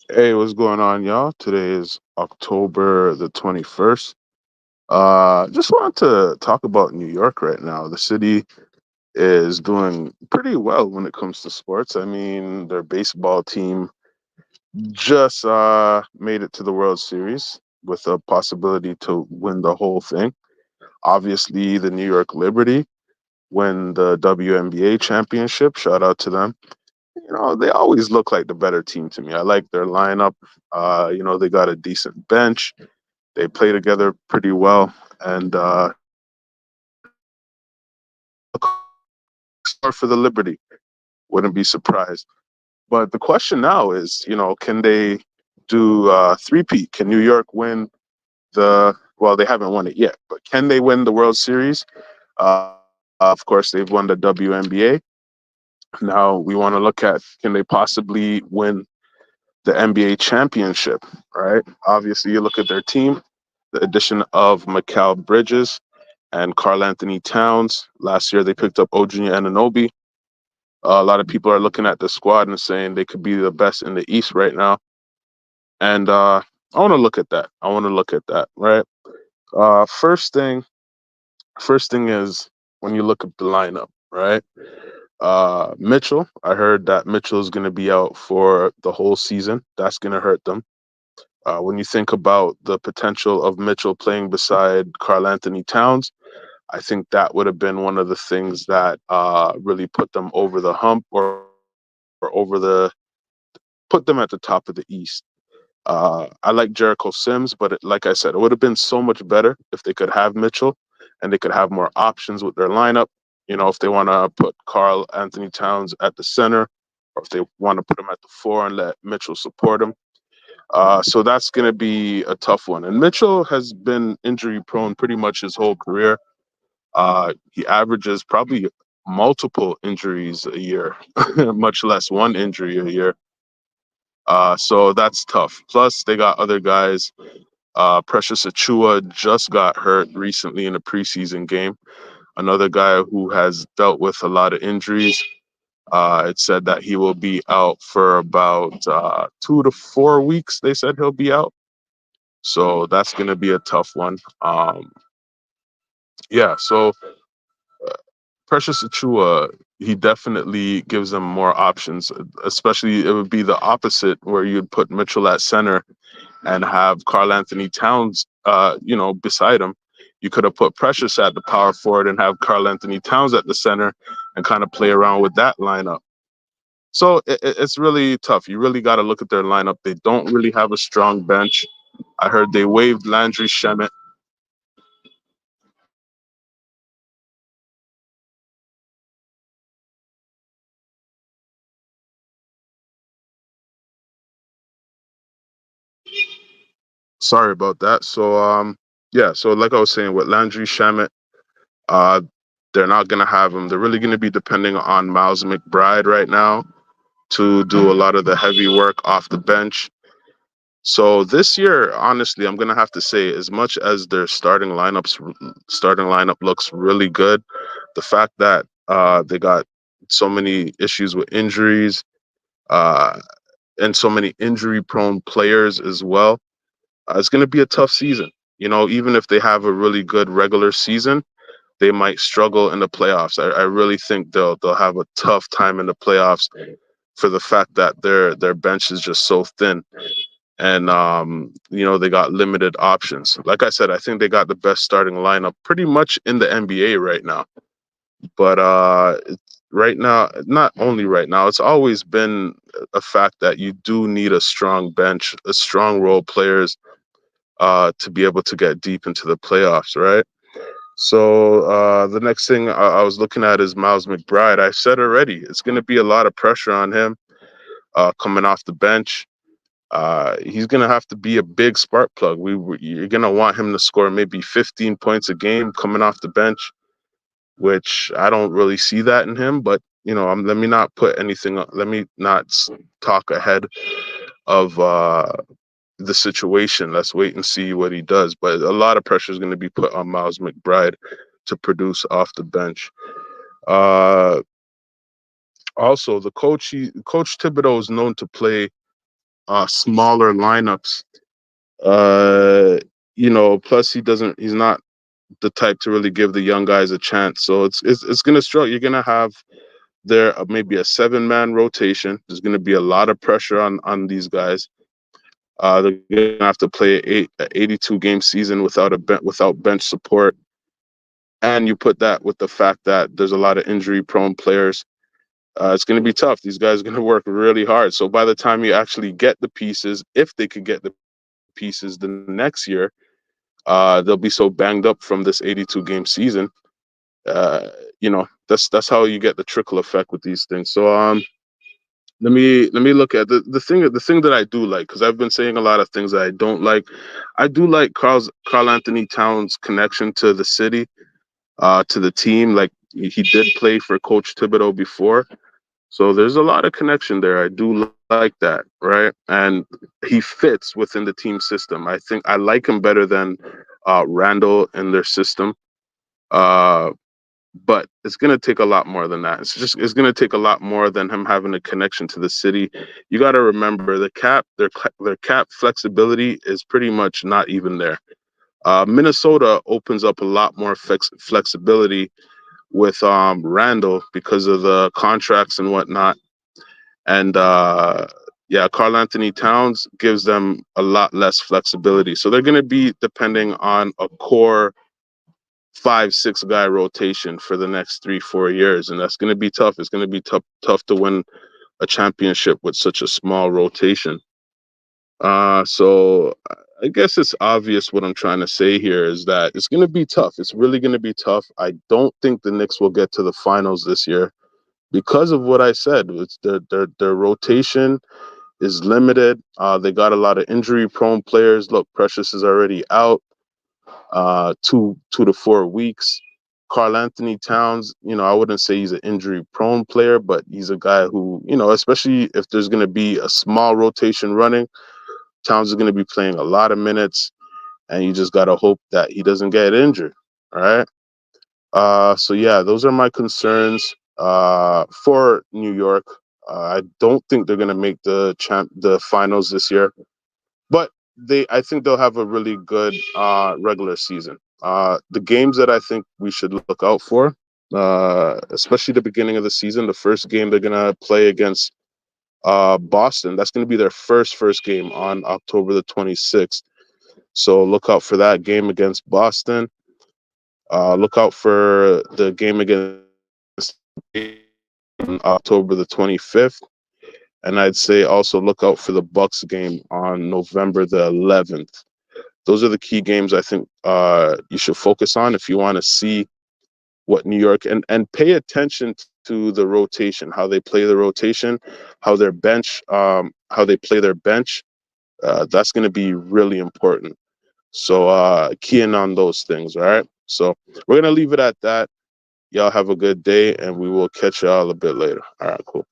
Hey, what's going on, y'all? Today is October the 21st. Just wanted to talk about New York right now. The city is doing pretty well when it comes to sports. I mean, their baseball team just made it to the World Series with a possibility to win the whole thing. Obviously, the New York Liberty win the WNBA championship. Shout out to them. They always look like the better team to me. I like their lineup. They got a decent bench. They play together pretty well, and score for the Liberty. Wouldn't be surprised. But the question now is, can they do three-peat? Can New York win the? Well, they haven't won it yet, but can they win the World Series? Of course, they've won the WNBA. Now we want to look at, can they possibly win the NBA championship? Right. Obviously, you look at their team. The addition of Mikal Bridges and Carl Anthony Towns. Last year, they picked up Ojuni Anunoby. A lot of people are looking at the squad and saying they could be the best in the East right now. And I want to look at that. Right. Uh, first thing, first thing is when you look at the lineup, right? Mitchell, I heard that Mitchell is going to be out for the whole season. That's going to hurt them. When you think about the potential of Mitchell playing beside Carl Anthony Towns, I think that would have been one of the things that really put them over the hump or put them at the top of the East. I like Jericho Sims, but like I said, it would have been so much better if they could have Mitchell and they could have more options with their lineup. If they want to put Carl Anthony Towns at the center, or if they want to put him at the four and let Mitchell support him. So that's going to be a tough one. And Mitchell has been injury prone pretty much his whole career. He averages probably multiple injuries a year, much less one injury a year. So that's tough. Plus, they got other guys. Precious Achua just got hurt recently in a preseason game. Another guy who has dealt with a lot of injuries. It said that he will be out for about 2 to 4 weeks. They said he'll be out. So that's going to be a tough one. Yeah, so Precious Achua, he definitely gives them more options. Especially, it would be the opposite where you'd put Mitchell at center and have Carl Anthony Towns, beside him. You could have put Precious at the power forward and have Carl Anthony Towns at the center and kind of play around with that lineup. So it's really tough. You really got to look at their lineup. They don't really have a strong bench. I heard they waived Landry Shemet. Sorry about that. Yeah. So like I was saying, with Landry Shamet, uh, they're not gonna have him. They're really gonna be depending on Miles McBride right now to do a lot of the heavy work off the bench. So this year, honestly, I'm gonna have to say, as much as their starting lineup looks really good, the fact that they got so many issues with injuries, uh, and so many injury-prone players as well, it's going to be a tough season. Even if they have a really good regular season, they might struggle in the playoffs. I really think they'll have a tough time in the playoffs for the fact that their bench is just so thin, and they got limited options. Like I said, I think they got the best starting lineup pretty much in the NBA right now. But right now, not only right now, it's always been a fact that you do need a strong bench, a strong role players to be able to get deep into the playoffs, right? So the next thing I was looking at is Miles McBride. I said already, it's going to be a lot of pressure on him coming off the bench. He's going to have to be a big spark plug. You're going to want him to score maybe 15 points a game coming off the bench, which I don't really see that in him. But let me not put anything. Let me not talk ahead of the situation. Let's wait and see what he does. But a lot of pressure is going to be put on Miles McBride to produce off the bench. Uh, Also, Coach Thibodeau is known to play smaller lineups. Uh, plus he's not the type to really give the young guys a chance. So it's gonna struggle. You're gonna have there maybe a 7-man rotation. There's gonna be a lot of pressure on these guys. They're gonna have to play a 82 game season without bench support, and you put that with the fact that there's a lot of injury prone players. It's going to be tough. These guys are going to work really hard. So by the time you actually get the pieces, if they could get the pieces the next year, they'll be so banged up from this 82 game season. Uh, that's how you get the trickle effect with these things. So let me look at the thing that I do like, because I've been saying a lot of things that I don't like. I do like Carl Anthony Towns' connection to the city, to the team. Like he did play for Coach Thibodeau before. So there's a lot of connection there. I do like that, right? And he fits within the team system. I think I like him better than Randall in their system. Uh, but it's gonna take a lot more than that. It's gonna take a lot more than him having a connection to the city. You got to remember their cap flexibility is pretty much not even there. Minnesota opens up a lot more flexibility with Randall because of the contracts and whatnot. And yeah, Carl Anthony Towns gives them a lot less flexibility. So they're going to be depending on a core 5, 6 guy rotation for the next 3, 4 years. And that's going to be tough. It's going to be tough to win a championship with such a small rotation. So I guess it's obvious what I'm trying to say here is that it's going to be tough. It's really going to be tough. I don't think the Knicks will get to the finals this year because of what I said. It's their rotation is limited. They got a lot of injury prone players. Look, Precious is already out 2 to 4 weeks. Carl Anthony Towns, I wouldn't say he's an injury prone player, but he's a guy who, especially if there's going to be a small rotation running, Towns is going to be playing a lot of minutes, and you just got to hope that he doesn't get injured. All right. So yeah, those are my concerns for New York. I don't think they're gonna make the finals this year, but I think they'll have a really good regular season. The games that I think we should look out for, especially the beginning of the season, the first game they're gonna play against Boston. That's gonna be their first game on October the 26th. So look out for that game against Boston. Look out for the game against on October the 25th. And I'd say also look out for the Bucks game on November the 11th. Those are the key games I think you should focus on if you want to see what New York, and pay attention to the rotation, how they play the rotation, how how they play their bench. That's going to be really important. So key in on those things. All right. So we're going to leave it at that. Y'all have a good day, and we will catch y'all a bit later. All right, cool.